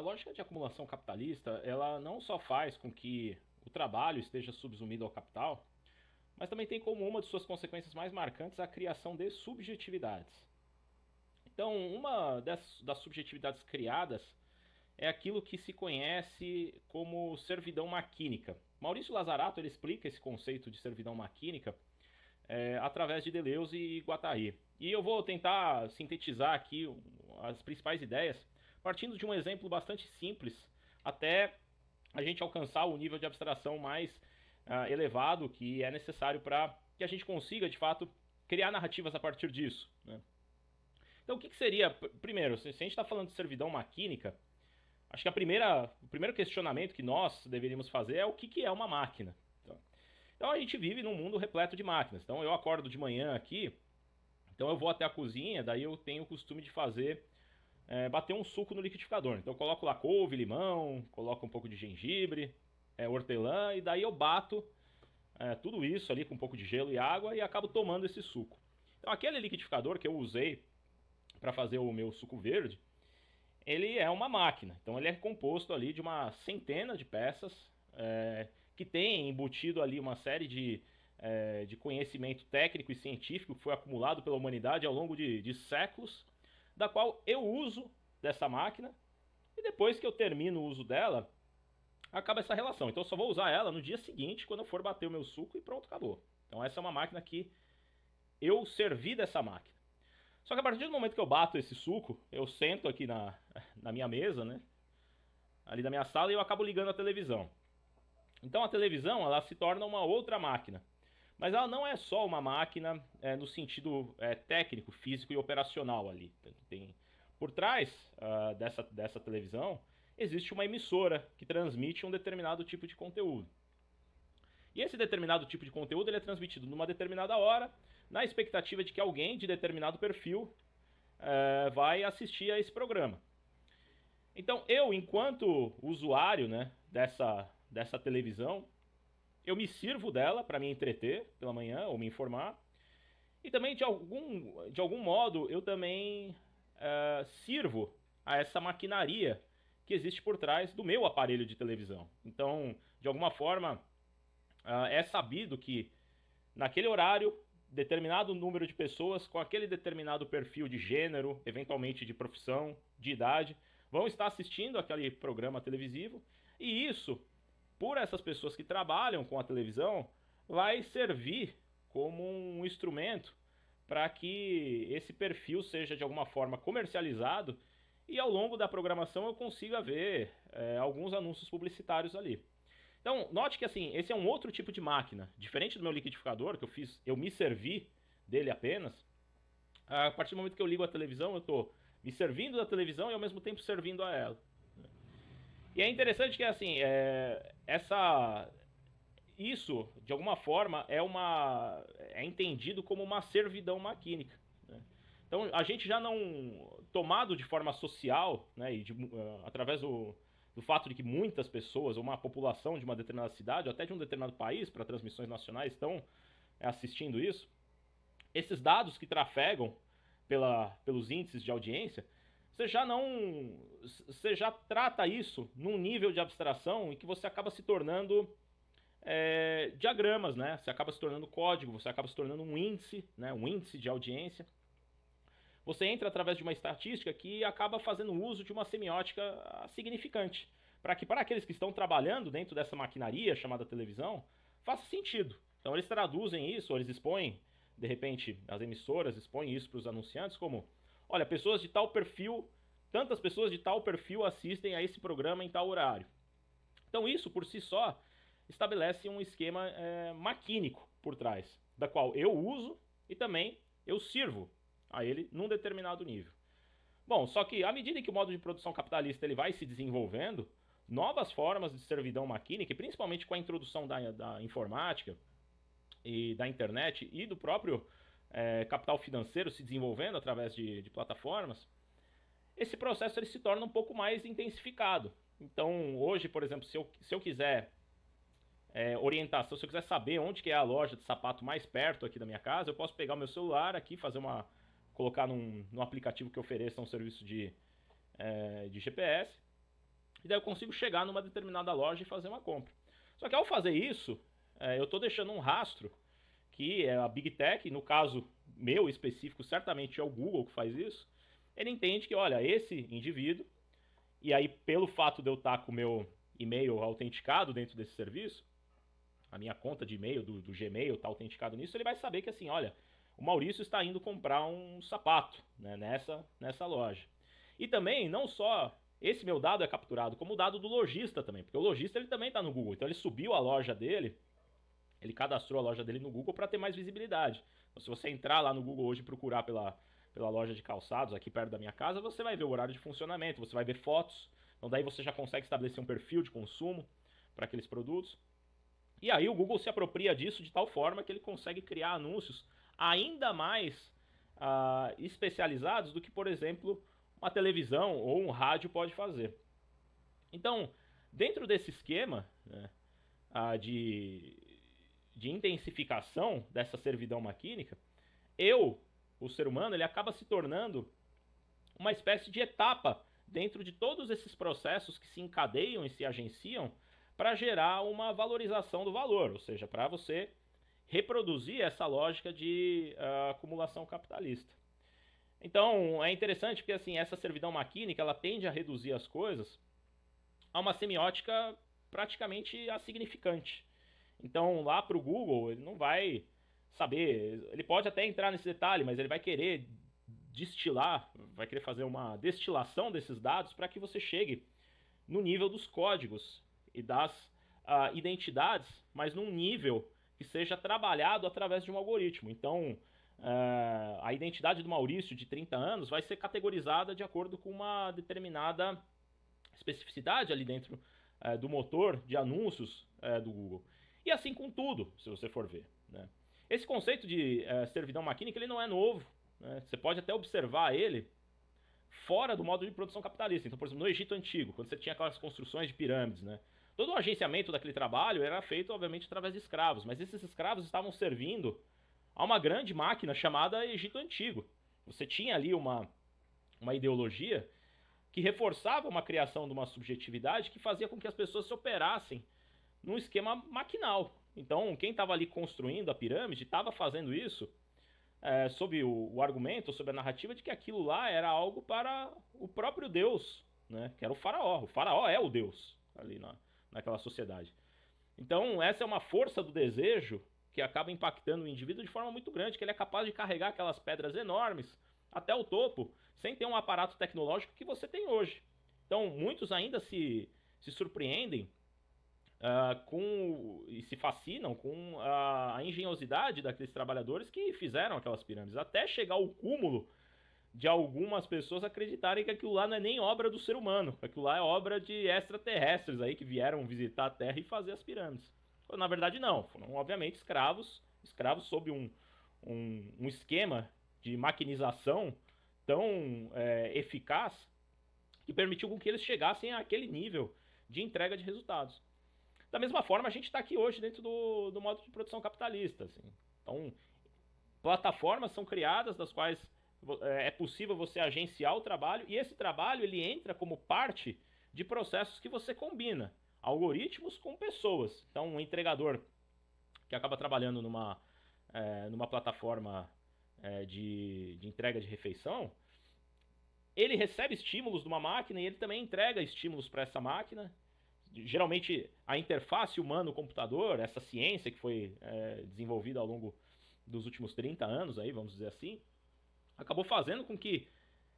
lógica de acumulação capitalista, ela não só faz com que o trabalho esteja subsumido ao capital, mas também tem como uma de suas consequências mais marcantes a criação de subjetividades. Então, uma das subjetividades criadas é aquilo que se conhece como servidão maquínica. Maurício Lazarato ele explica esse conceito de servidão maquínica através de Deleuze e Guattari. E eu vou tentar sintetizar aqui as principais ideias, partindo de um exemplo bastante simples, até a gente alcançar o nível de abstração mais elevado que é necessário para que a gente consiga, de fato, criar narrativas a partir disso. Né? Então, o que seria, primeiro, se a gente está falando de servidão maquínica, acho que o primeiro questionamento que nós deveríamos fazer é o que é uma máquina. Então a gente vive num mundo repleto de máquinas. Então eu acordo de manhã aqui, então eu vou até a cozinha, daí eu tenho o costume de bater um suco no liquidificador. Então eu coloco lá couve, limão, coloco um pouco de gengibre, hortelã, e daí eu bato tudo isso ali com um pouco de gelo e água e acabo tomando esse suco. Então aquele liquidificador que eu usei para fazer o meu suco verde, ele é uma máquina. Então ele é composto ali de uma centena de peças que tem embutido ali uma série de conhecimento técnico e científico que foi acumulado pela humanidade ao longo de séculos, da qual eu uso dessa máquina, e depois que eu termino o uso dela, acaba essa relação. Então eu só vou usar ela no dia seguinte, quando eu for bater o meu suco, e pronto, acabou. Então essa é uma máquina que eu servi dessa máquina. Só que a partir do momento que eu bato esse suco, eu sento aqui na minha mesa, né? Ali da minha sala, e eu acabo ligando a televisão. Então a televisão ela se torna uma outra máquina. Mas ela não é só uma máquina no sentido técnico, físico e operacional ali. Por trás dessa televisão existe uma emissora que transmite um determinado tipo de conteúdo. E esse determinado tipo de conteúdo ele é transmitido numa determinada hora, na expectativa de que alguém de determinado perfil vai assistir a esse programa. Então eu, enquanto usuário, né, dessa televisão, eu me sirvo dela para me entreter pela manhã ou me informar. E também, de algum modo, eu também sirvo a essa maquinaria que existe por trás do meu aparelho de televisão. Então, de alguma forma, é sabido que naquele horário, determinado número de pessoas com aquele determinado perfil de gênero, eventualmente de profissão, de idade, vão estar assistindo aquele programa televisivo, e isso, por essas pessoas que trabalham com a televisão, vai servir como um instrumento para que esse perfil seja de alguma forma comercializado e ao longo da programação eu consiga ver alguns anúncios publicitários ali. Então, note que assim, esse é um outro tipo de máquina, diferente do meu liquidificador, que eu me servi dele apenas. A partir do momento que eu ligo a televisão, eu estou me servindo da televisão e ao mesmo tempo servindo a ela. E é interessante que assim, isso de alguma forma é entendido como uma servidão maquínica. Né? Então a gente já não, tomado de forma social, né, através do fato de que muitas pessoas, ou uma população de uma determinada cidade, ou até de um determinado país, para transmissões nacionais, estão assistindo isso, esses dados que trafegam pelos índices de audiência, você já trata isso num nível de abstração em que você acaba se tornando diagramas, né? Você acaba se tornando código, você acaba se tornando um índice, né? Um índice de audiência. Você entra através de uma estatística que acaba fazendo uso de uma semiótica significante, para que para aqueles que estão trabalhando dentro dessa maquinaria chamada televisão, faça sentido. Então eles traduzem isso, ou eles expõem, de repente, as emissoras expõem isso para os anunciantes como: olha, pessoas de tal perfil, tantas pessoas de tal perfil assistem a esse programa em tal horário. Então isso, por si só, estabelece um esquema maquínico por trás, da qual eu uso e também eu sirvo a ele num determinado nível. Bom, só que à medida que o modo de produção capitalista ele vai se desenvolvendo, novas formas de servidão maquínica, e principalmente com a introdução da informática e da internet e do próprio capital financeiro se desenvolvendo através de plataformas, esse processo ele se torna um pouco mais intensificado. Então, hoje, por exemplo, se eu quiser orientação, se eu quiser saber onde que é a loja de sapato mais perto aqui da minha casa, eu posso pegar o meu celular aqui, colocar num aplicativo que ofereça um serviço de GPS, e daí eu consigo chegar numa determinada loja e fazer uma compra. Só que ao fazer isso, eu estou deixando um rastro, que é a Big Tech, no caso meu específico, certamente é o Google que faz isso. Ele entende que, olha, esse indivíduo, e aí pelo fato de eu estar com o meu e-mail autenticado dentro desse serviço, a minha conta de e-mail do Gmail está autenticado nisso, ele vai saber que assim, olha, o Maurício está indo comprar um sapato, né, nessa loja. E também, não só esse meu dado é capturado, como o dado do lojista também, porque o lojista ele também está no Google, então ele subiu a loja dele, ele cadastrou a loja dele no Google para ter mais visibilidade. Então, se você entrar lá no Google hoje e procurar pela loja de calçados aqui perto da minha casa, você vai ver o horário de funcionamento, você vai ver fotos, então daí você já consegue estabelecer um perfil de consumo para aqueles produtos. E aí o Google se apropria disso de tal forma que ele consegue criar anúncios ainda mais especializados do que, por exemplo, uma televisão ou um rádio pode fazer. Então, dentro desse esquema, né, de intensificação dessa servidão maquínica, o ser humano, ele acaba se tornando uma espécie de etapa dentro de todos esses processos que se encadeiam e se agenciam para gerar uma valorização do valor, ou seja, para você reproduzir essa lógica de acumulação capitalista. Então, é interessante porque assim, essa servidão maquínica ela tende a reduzir as coisas a uma semiótica praticamente insignificante. Então, lá para o Google, ele não vai saber, ele pode até entrar nesse detalhe, mas ele vai querer destilar, vai querer fazer uma destilação desses dados para que você chegue no nível dos códigos e das identidades, mas num nível que seja trabalhado através de um algoritmo. Então, a identidade do Maurício de 30 anos vai ser categorizada de acordo com uma determinada especificidade ali dentro do motor de anúncios do Google. E assim com tudo, se você for ver, né? Esse conceito de servidão maquínica ele não é novo, né? Você pode até observar ele fora do modo de produção capitalista. Então, por exemplo, no Egito Antigo, quando você tinha aquelas construções de pirâmides, né? Todo o agenciamento daquele trabalho era feito, obviamente, através de escravos, mas esses escravos estavam servindo a uma grande máquina chamada Egito Antigo. Você tinha ali uma ideologia que reforçava uma criação de uma subjetividade que fazia com que as pessoas se operassem num esquema maquinal. Então, quem estava ali construindo a pirâmide estava fazendo isso sob o argumento, sob a narrativa de que aquilo lá era algo para o próprio Deus, né? Que era o faraó. O faraó é o Deus ali naquela sociedade. Então, essa é uma força do desejo que acaba impactando o indivíduo de forma muito grande, que ele é capaz de carregar aquelas pedras enormes até o topo, sem ter um aparato tecnológico que você tem hoje. Então, muitos ainda se surpreendem e se fascinam com a engenhosidade daqueles trabalhadores que fizeram aquelas pirâmides, até chegar ao cúmulo de algumas pessoas acreditarem que aquilo lá não é nem obra do ser humano, que aquilo lá é obra de extraterrestres aí que vieram visitar a Terra e fazer as pirâmides. Na verdade não, foram obviamente escravos sob um esquema de maquinização tão eficaz que permitiu com que eles chegassem àquele nível de entrega de resultados. Da mesma forma, a gente está aqui hoje dentro do modo de produção capitalista. Assim. Então, plataformas são criadas das quais é possível você agenciar o trabalho, e esse trabalho ele entra como parte de processos que você combina, algoritmos com pessoas. Então, um entregador que acaba trabalhando numa plataforma de entrega de refeição, ele recebe estímulos de uma máquina e ele também entrega estímulos para essa máquina. Geralmente, a interface humano-computador, essa ciência que foi desenvolvida ao longo dos últimos 30 anos, aí, vamos dizer assim, acabou fazendo com que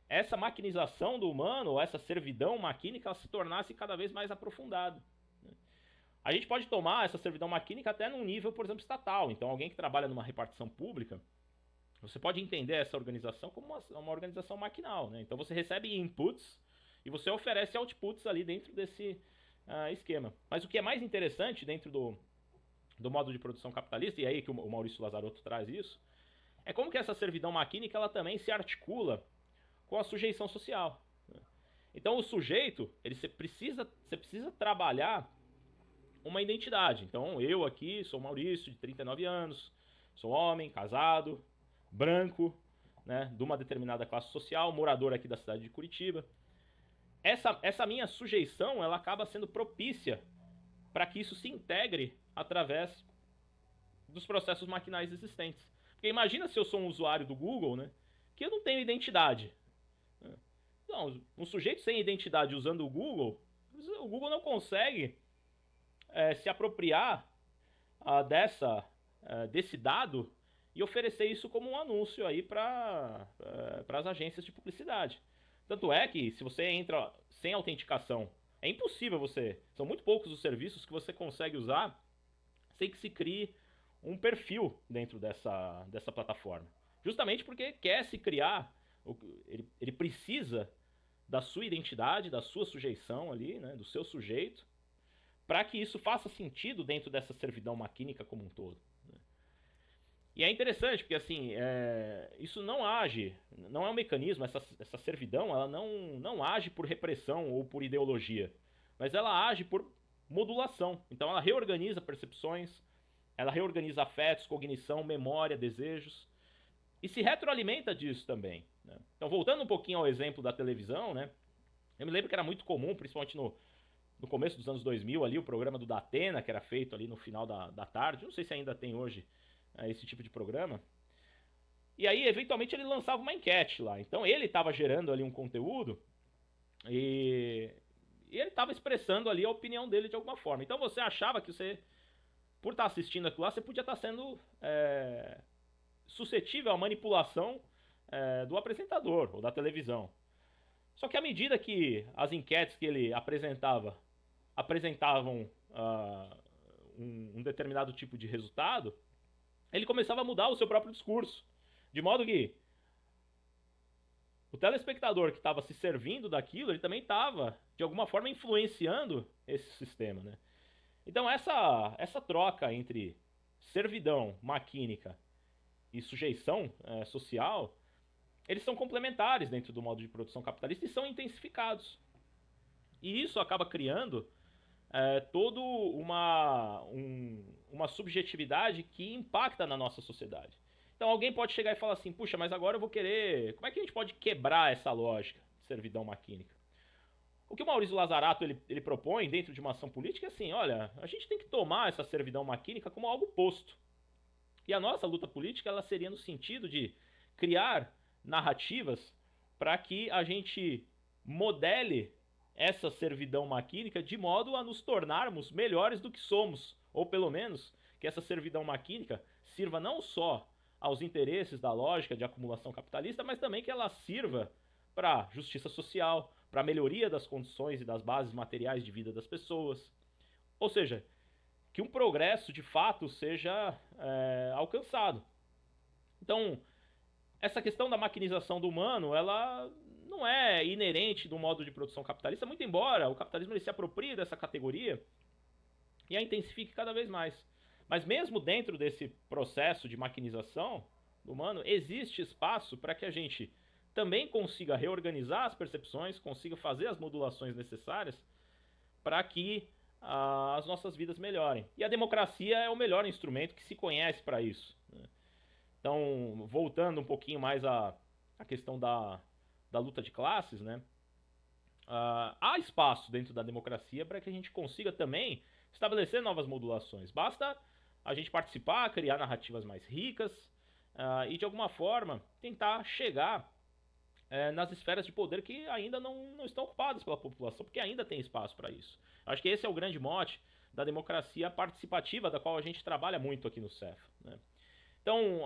essa maquinização do humano, ou essa servidão maquínica, ela se tornasse cada vez mais aprofundada. A gente pode tomar essa servidão maquínica até num nível, por exemplo, estatal. Então, alguém que trabalha numa repartição pública, você pode entender essa organização como uma organização maquinal, né? Então, você recebe inputs e você oferece outputs ali dentro desse esquema. Mas o que é mais interessante dentro do modo de produção capitalista, e aí que o Maurício Lazarotto traz isso, é como que essa servidão maquínica ela também se articula com a sujeição social. Então o sujeito, você precisa trabalhar uma identidade. Então eu aqui sou Maurício, de 39 anos, sou homem, casado, branco, né, de uma determinada classe social, morador aqui da cidade de Curitiba. essa minha sujeição, ela acaba sendo propícia para que isso se integre através dos processos maquinais existentes. Porque imagina se eu sou um usuário do Google, né, que eu não tenho identidade. Não, um sujeito sem identidade usando o Google não consegue se apropriar desse dado e oferecer isso como um anúncio aí para as agências de publicidade. Tanto é que se você entra sem autenticação, é impossível são muito poucos os serviços que você consegue usar sem que se crie um perfil dentro dessa plataforma. Justamente porque quer se criar, ele precisa da sua identidade, da sua sujeição ali, né, do seu sujeito, para que isso faça sentido dentro dessa servidão maquínica como um todo. E é interessante, porque assim, isso não age, não é um mecanismo, essa servidão, ela não age por repressão ou por ideologia, mas ela age por modulação. Então ela reorganiza percepções, ela reorganiza afetos, cognição, memória, desejos, e se retroalimenta disso também. Né? Então, voltando um pouquinho ao exemplo da televisão, né? Eu me lembro que era muito comum, principalmente no começo dos anos 2000, ali, o programa do Datena, que era feito ali no final da tarde, não sei se ainda tem hoje esse tipo de programa. E aí, eventualmente, ele lançava uma enquete lá. Então, ele estava gerando ali um conteúdo e ele estava expressando ali a opinião dele de alguma forma. Então, você achava que você, por estar assistindo aquilo lá, você podia estar sendo suscetível à manipulação do apresentador ou da televisão. Só que à medida que as enquetes que ele apresentavam um determinado tipo de resultado, ele começava a mudar o seu próprio discurso. De modo que o telespectador que estava se servindo daquilo, ele também estava, de alguma forma, influenciando esse sistema. Né? Então essa troca entre servidão maquínica e sujeição social, eles são complementares dentro do modo de produção capitalista e são intensificados. E isso acaba criando toda uma subjetividade que impacta na nossa sociedade. Então alguém pode chegar e falar assim, puxa, mas agora eu vou querer... Como é que a gente pode quebrar essa lógica de servidão maquínica? O que o Maurício Lazarato ele propõe dentro de uma ação política é assim, olha, a gente tem que tomar essa servidão maquínica como algo posto. E a nossa luta política ela seria no sentido de criar narrativas para que a gente modele essa servidão maquínica de modo a nos tornarmos melhores do que somos, ou pelo menos que essa servidão maquínica sirva não só aos interesses da lógica de acumulação capitalista, mas também que ela sirva para justiça social, para a melhoria das condições e das bases materiais de vida das pessoas. Ou seja, que um progresso de fato seja alcançado. Então, essa questão da maquinização do humano, ela não é inerente do modo de produção capitalista, muito embora o capitalismo ele se aproprie dessa categoria e a intensifique cada vez mais. Mas mesmo dentro desse processo de maquinização do humano, existe espaço para que a gente também consiga reorganizar as percepções, consiga fazer as modulações necessárias para que as nossas vidas melhorem. E a democracia é o melhor instrumento que se conhece para isso. Né? Então, voltando um pouquinho mais à questão da luta de classes, né? Há espaço dentro da democracia para que a gente consiga também estabelecer novas modulações. Basta a gente participar, criar narrativas mais ricas e, de alguma forma, tentar chegar nas esferas de poder que ainda não estão ocupadas pela população, porque ainda tem espaço para isso. Acho que esse é o grande mote da democracia participativa, da qual a gente trabalha muito aqui no CEF. Né? Então,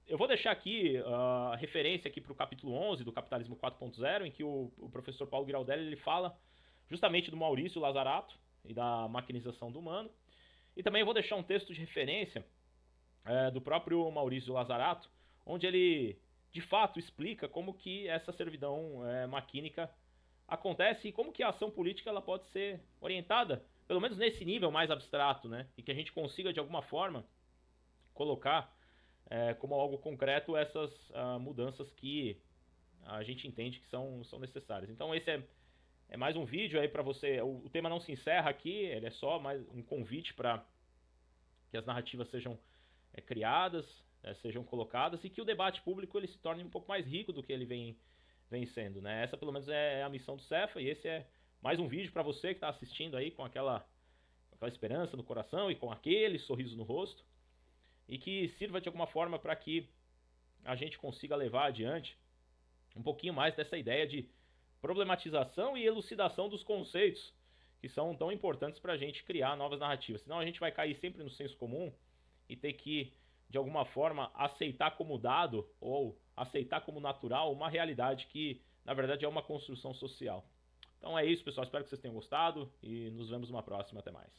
eu vou deixar aqui a referência aqui para o capítulo 11 do Capitalismo 4.0, em que o professor Paulo Giraldelli ele fala justamente do Maurício Lazarato e da maquinização do humano. E também eu vou deixar um texto de referência do próprio Maurício Lazarato, onde ele de fato explica como que essa servidão maquínica acontece e como que a ação política ela pode ser orientada, pelo menos nesse nível mais abstrato, né? E que a gente consiga de alguma forma colocar como algo concreto essas mudanças que a gente entende que são necessárias. Então esse é mais um vídeo aí para você. O tema não se encerra aqui, ele é só mais um convite para que as narrativas sejam criadas, sejam colocadas e que o debate público ele se torne um pouco mais rico do que ele vem vencendo, né? Essa pelo menos é a missão do Cefa, e esse é mais um vídeo para você que está assistindo aí com aquela esperança no coração e com aquele sorriso no rosto, e que sirva de alguma forma para que a gente consiga levar adiante um pouquinho mais dessa ideia de problematização e elucidação dos conceitos que são tão importantes para a gente criar novas narrativas. Senão a gente vai cair sempre no senso comum e ter que, de alguma forma, aceitar como dado ou aceitar como natural uma realidade que, na verdade, é uma construção social. Então é isso, pessoal. Espero que vocês tenham gostado e nos vemos numa próxima. Até mais.